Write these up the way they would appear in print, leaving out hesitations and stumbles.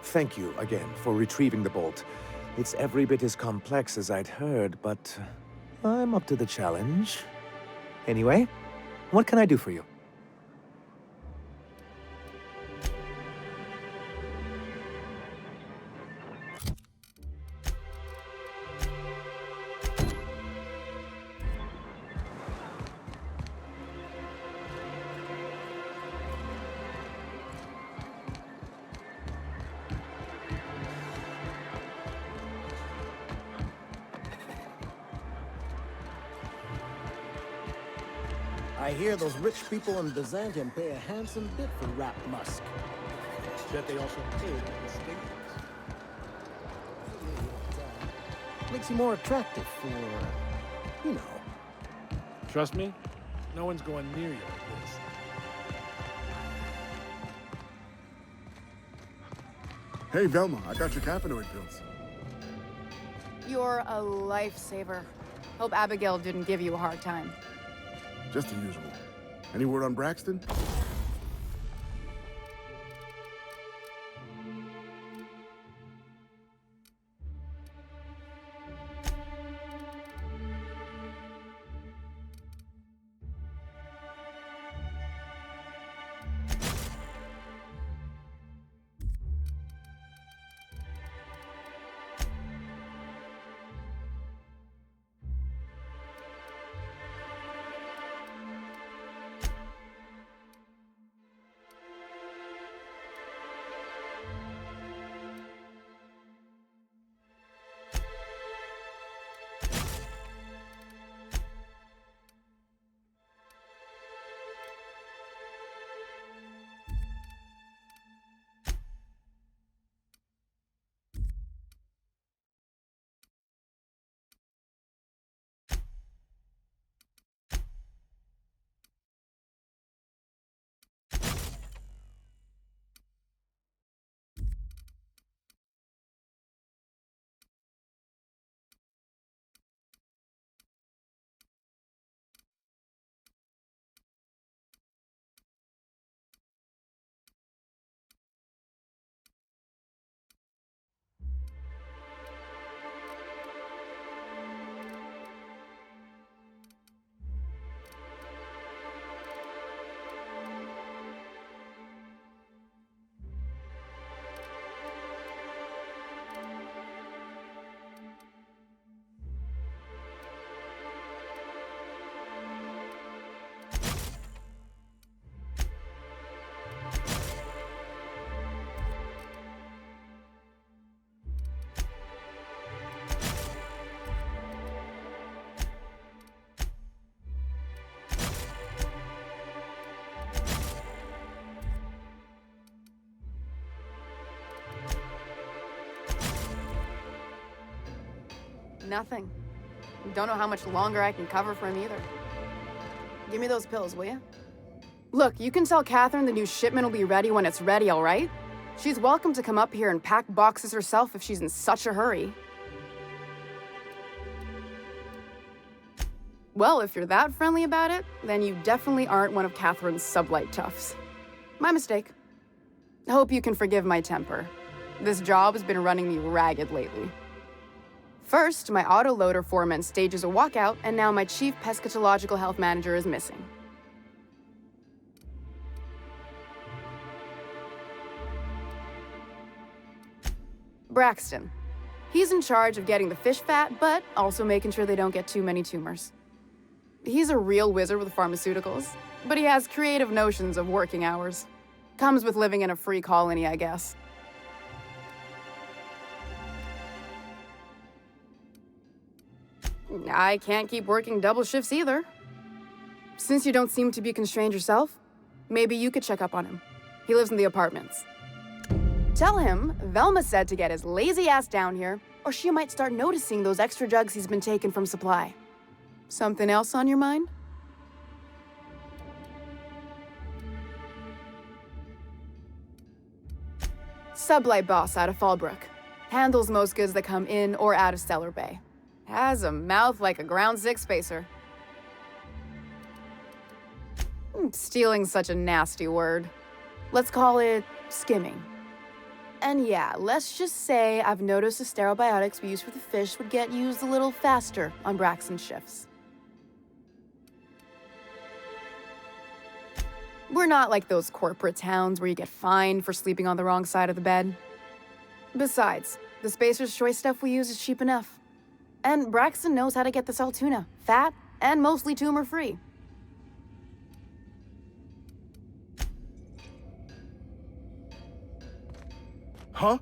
Thank you again for retrieving the bolt. It's every bit as complex as I'd heard, but I'm up to the challenge. Anyway, what can I do for you? I hear those rich people in Byzantium pay a handsome bit for wrapped musk. Bet they also pay the state. Makes you more attractive for, you know. Trust me, no one's going near you like this. Hey, Velma, I got your caffeinoid pills. You're a lifesaver. Hope Abigail didn't give you a hard time. Just the usual. Any word on Braxton? Nothing. Don't know how much longer I can cover for him either. Give me those pills, will you? Look, you can tell Catherine the new shipment will be ready when it's ready, all right? She's welcome to come up here and pack boxes herself if she's in such a hurry. Well, if you're that friendly about it, then you definitely aren't one of Catherine's sublight toughs. My mistake. Hope you can forgive my temper. This job has been running me ragged lately. First, my autoloader foreman stages a walkout, and now my chief pescatological health manager is missing. Braxton. He's in charge of getting the fish fat, but also making sure they don't get too many tumors. He's a real wizard with pharmaceuticals, but he has creative notions of working hours. Comes with living in a free colony, I guess. I can't keep working double shifts either. Since you don't seem to be constrained yourself, maybe you could check up on him. He lives in the apartments. Tell him Velma said to get his lazy ass down here, or she might start noticing those extra drugs he's been taking from supply. Something else on your mind? Sublight boss out of Fallbrook. Handles most goods that come in or out of Stellar Bay. Has a mouth like a ground six spacer. Stealing's such a nasty word. Let's call it skimming. And yeah, let's just say I've noticed the stereobiotics we use for the fish would get used a little faster on Braxton's shifts. We're not like those corporate towns where you get fined for sleeping on the wrong side of the bed. Besides, the Spacer's Choice stuff we use is cheap enough. And Braxton knows how to get the salt tuna, fat and mostly tumor-free. Huh?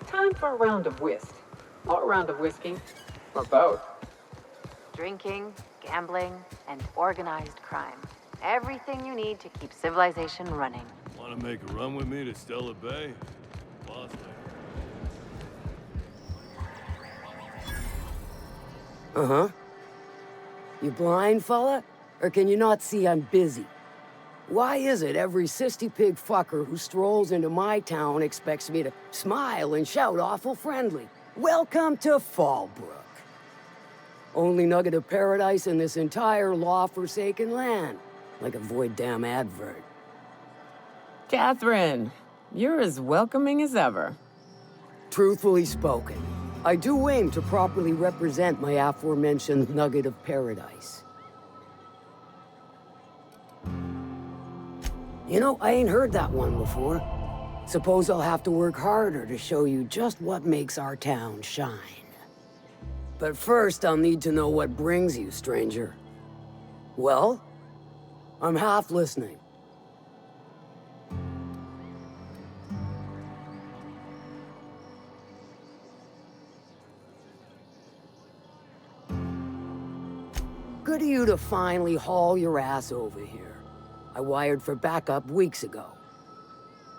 Time for a round of whist. Or a round of whiskey. Or both. Drinking, gambling, and organized crime. Everything you need to keep civilization running. Want to make a run with me to Stella Bay? Boss Uh-huh. You blind, fella? Or can you not see I'm busy? Why is it every sissy pig fucker who strolls into my town expects me to smile and shout awful friendly? Welcome to Fallbrook. Only nugget of paradise in this entire law-forsaken land. Like a void damn advert. Catherine, you're as welcoming as ever. Truthfully spoken, I do aim to properly represent my aforementioned nugget of paradise. You know, I ain't heard that one before. Suppose I'll have to work harder to show you just what makes our town shine. But first, I'll need to know what brings you, stranger. Well? I'm half listening. Good of you to finally haul your ass over here. I wired for backup weeks ago.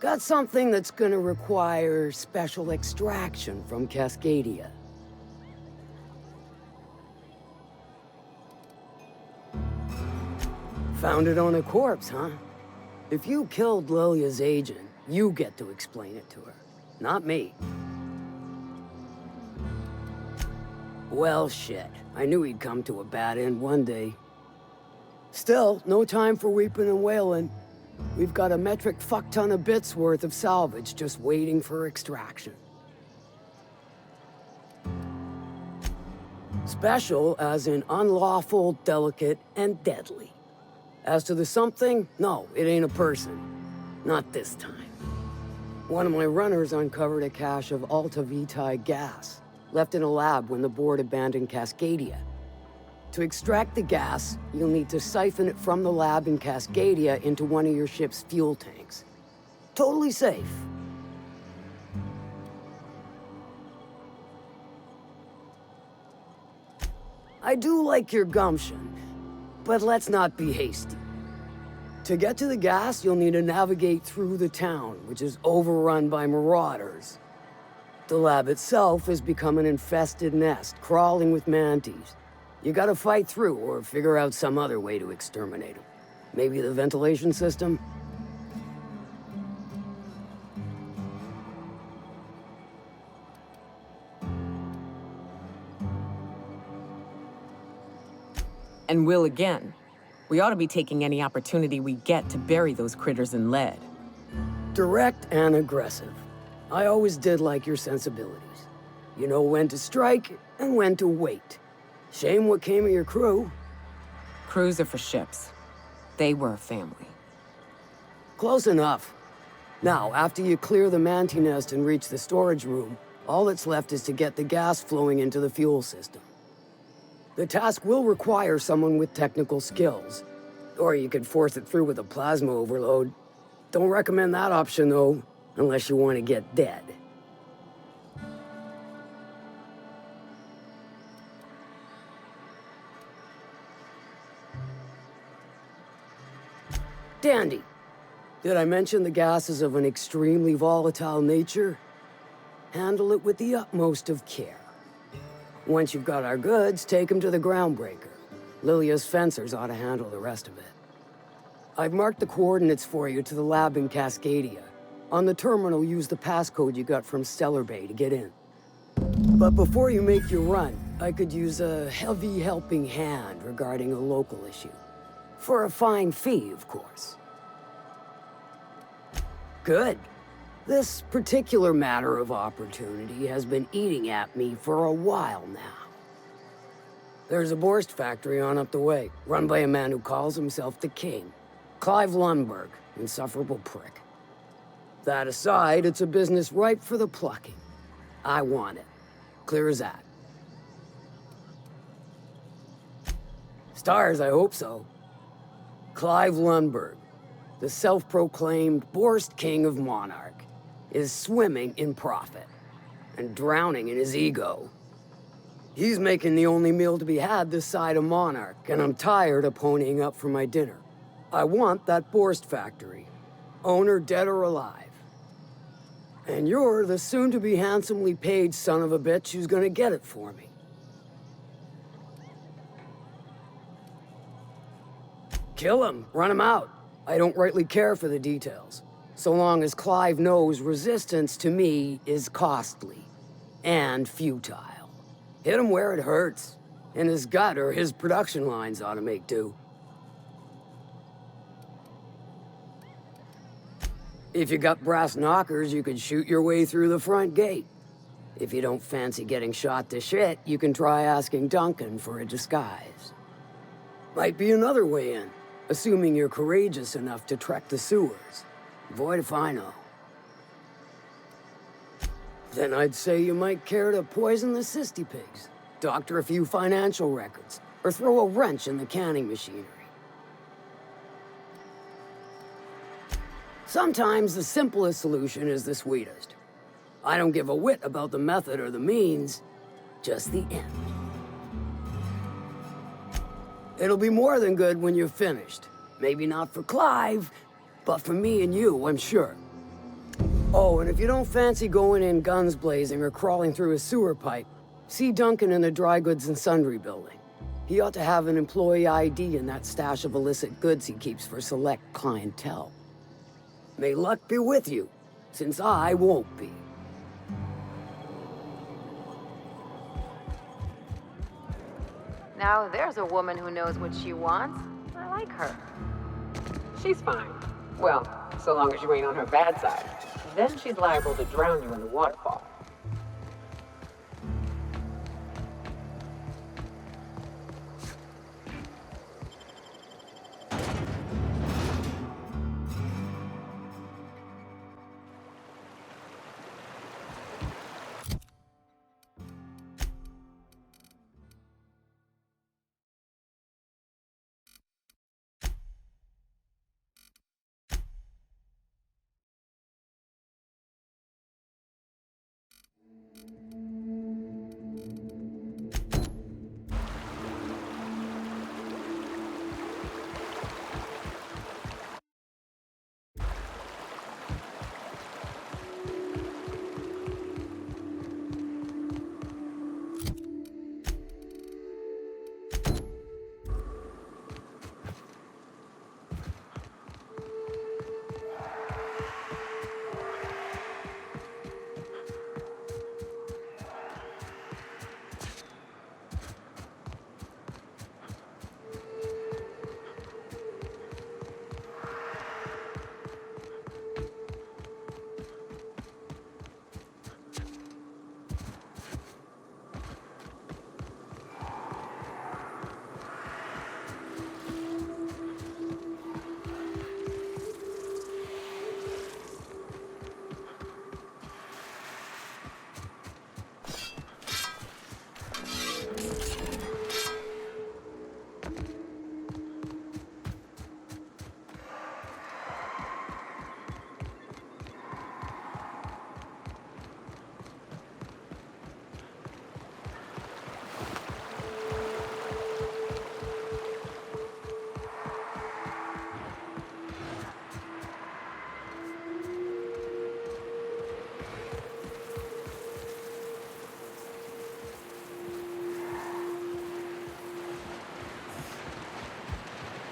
Got something that's gonna require special extraction from Cascadia. Found it on a corpse, huh? If you killed Lilia's agent, you get to explain it to her, not me. Well, shit. I knew he'd come to a bad end one day. Still, no time for weeping and wailing. We've got a metric fuck-ton of bits worth of salvage just waiting for extraction. Special as in unlawful, delicate, and deadly. As to the something, no, it ain't a person. Not this time. One of my runners uncovered a cache of Alta Vitae gas, left in a lab when the board abandoned Cascadia. To extract the gas, you'll need to siphon it from the lab in Cascadia into one of your ship's fuel tanks. Totally safe. I do like your gumption, but let's not be hasty. To get to the gas, you'll need to navigate through the town, which is overrun by marauders. The lab itself has become an infested nest, crawling with mantis. You gotta fight through or figure out some other way to exterminate them. Maybe the ventilation system? And will again. We ought to be taking any opportunity we get to bury those critters in lead. Direct and aggressive. I always did like your sensibilities. You know when to strike and when to wait. Shame what came of your crew. Crews are for ships. They were a family. Close enough. Now, after you clear the manti nest and reach the storage room, all that's left is to get the gas flowing into the fuel system. The task will require someone with technical skills. Or you could force it through with a plasma overload. Don't recommend that option, though, unless you want to get dead. Dandy. Did I mention the gas is of an extremely volatile nature? Handle it with the utmost of care. Once you've got our goods, take them to the groundbreaker. Lilia's fencers ought to handle the rest of it. I've marked the coordinates for you to the lab in Cascadia. On the terminal, use the passcode you got from Stellar Bay to get in. But before you make your run, I could use a heavy helping hand regarding a local issue. For a fine fee, of course. Good. This particular matter of opportunity has been eating at me for a while now. There's a Borst factory on up the way, run by a man who calls himself the King. Clive Lundberg, insufferable prick. That aside, it's a business ripe for the plucking. I want it. Clear as that. Stars, I hope so. Clive Lundberg, the self-proclaimed Borst King of Monarch, is swimming in profit and drowning in his ego. He's making the only meal to be had this side of Monarch, and I'm tired of ponying up for my dinner. I want that Borst factory, owner dead or alive. And you're the soon-to-be handsomely paid son of a bitch who's gonna get it for me. Kill him, run him out. I don't rightly care for the details. So long as Clive knows resistance to me is costly and futile. Hit him where it hurts. And his gut or his production lines ought to make do. If you got brass knockers, you could shoot your way through the front gate. If you don't fancy getting shot to shit, you can try asking Duncan for a disguise. Might be another way in, assuming you're courageous enough to trek the sewers. Void if I know. Then I'd say you might care to poison the cysty pigs, doctor a few financial records, or throw a wrench in the canning machinery. Sometimes the simplest solution is the sweetest. I don't give a whit about the method or the means, just the end. It'll be more than good when you're finished. Maybe not for Clive, but for me and you, I'm sure. Oh, and if you don't fancy going in guns blazing or crawling through a sewer pipe, see Duncan in the dry goods and sundry building. He ought to have an employee ID in that stash of illicit goods he keeps for select clientele. May luck be with you, since I won't be. Now there's a woman who knows what she wants. I like her. She's fine. Well, so long as you ain't on her bad side. Then she's liable to drown you in the waterfall.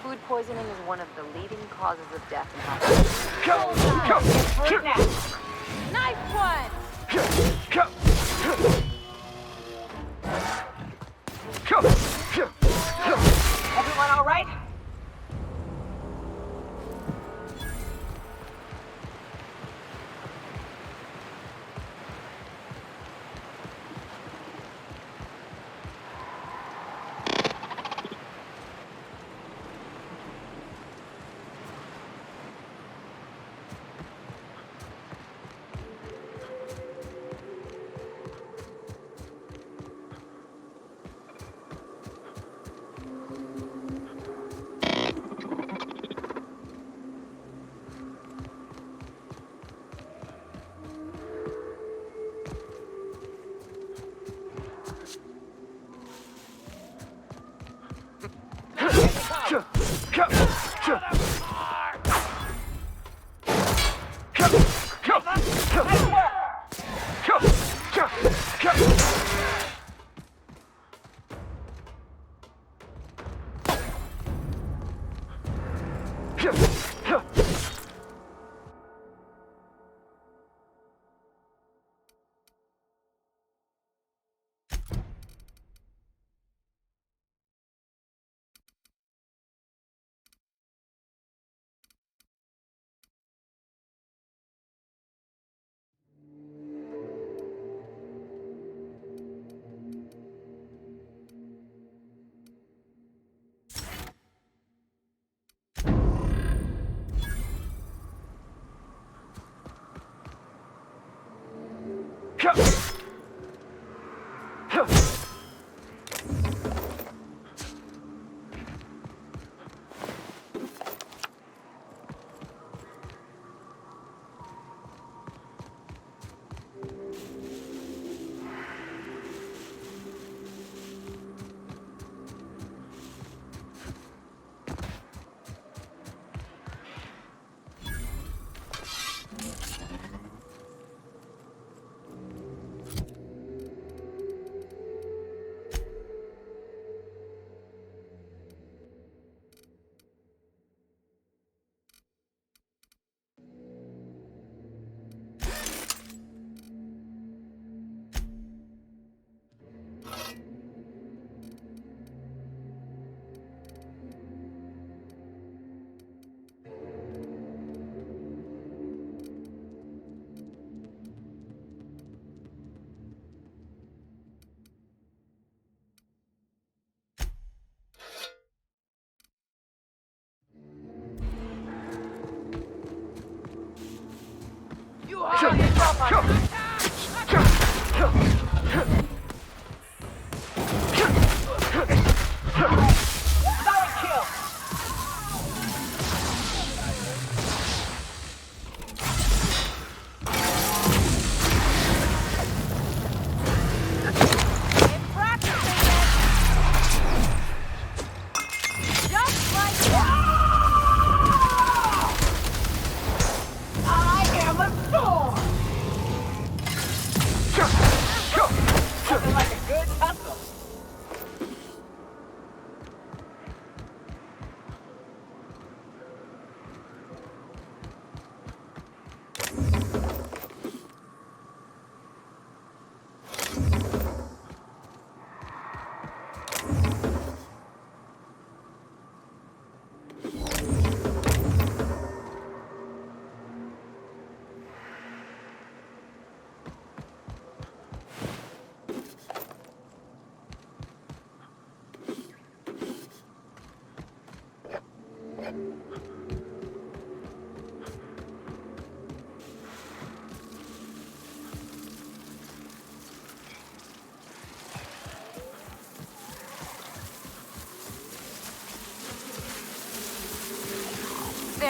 Food poisoning is one of the leading causes of death in hospitals. Knife one! Everyone all right?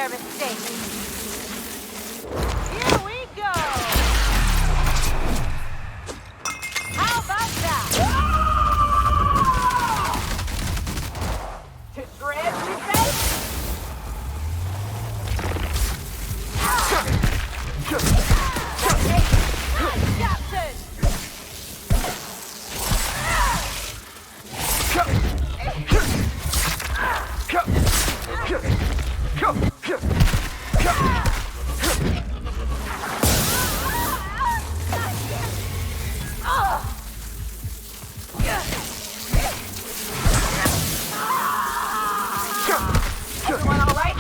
a mistake. Here we go! How about that? To shreds, you say? Captain! Everyone all right?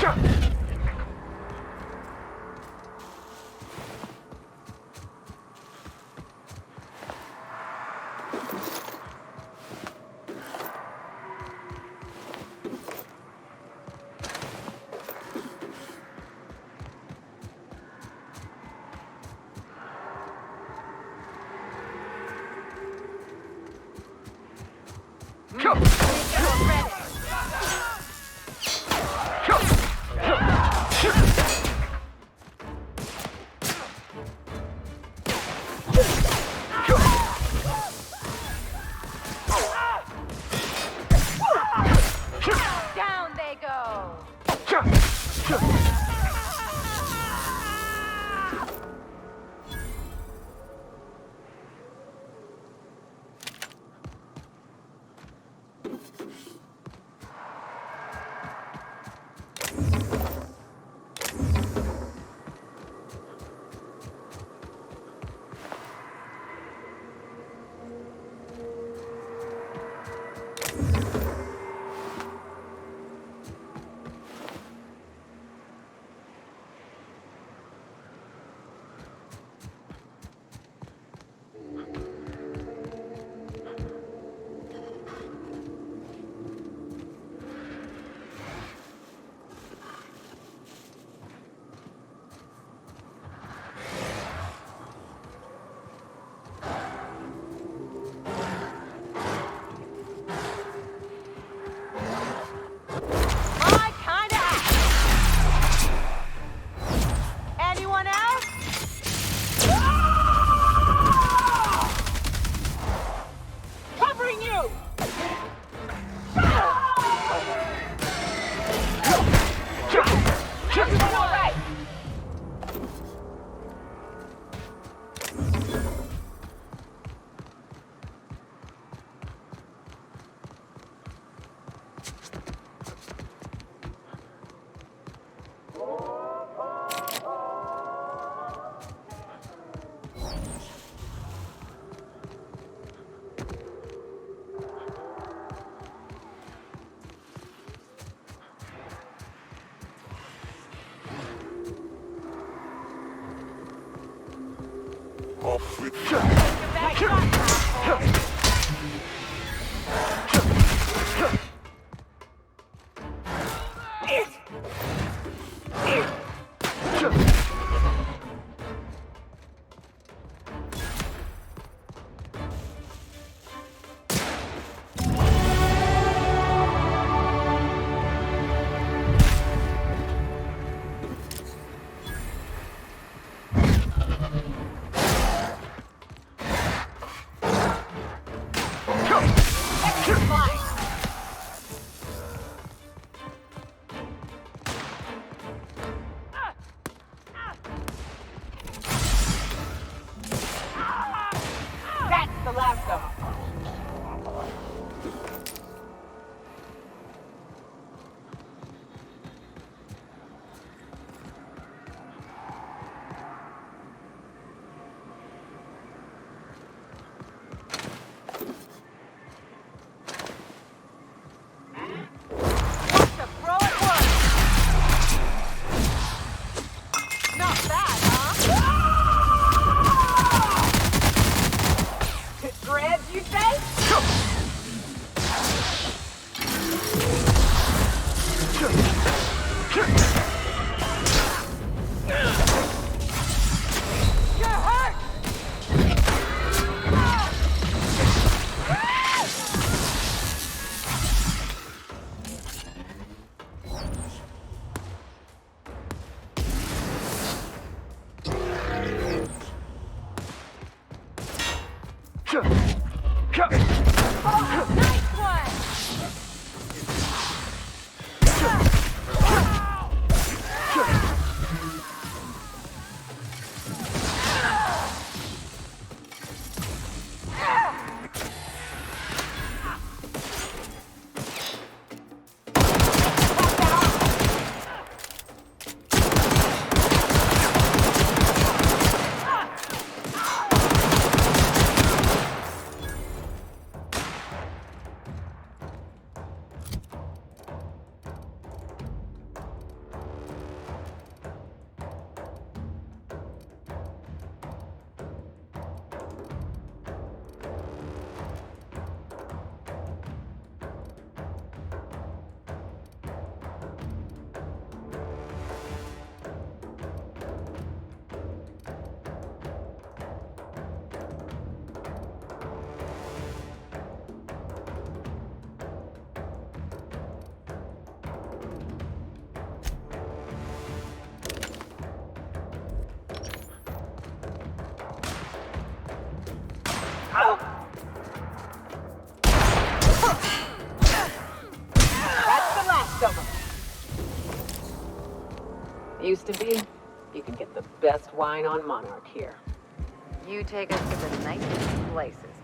Down they go! My kind of act. Anyone else? Covering you! Everyone all right? Used to be, you could get the best wine on Monarch here. You take us to the nicest places.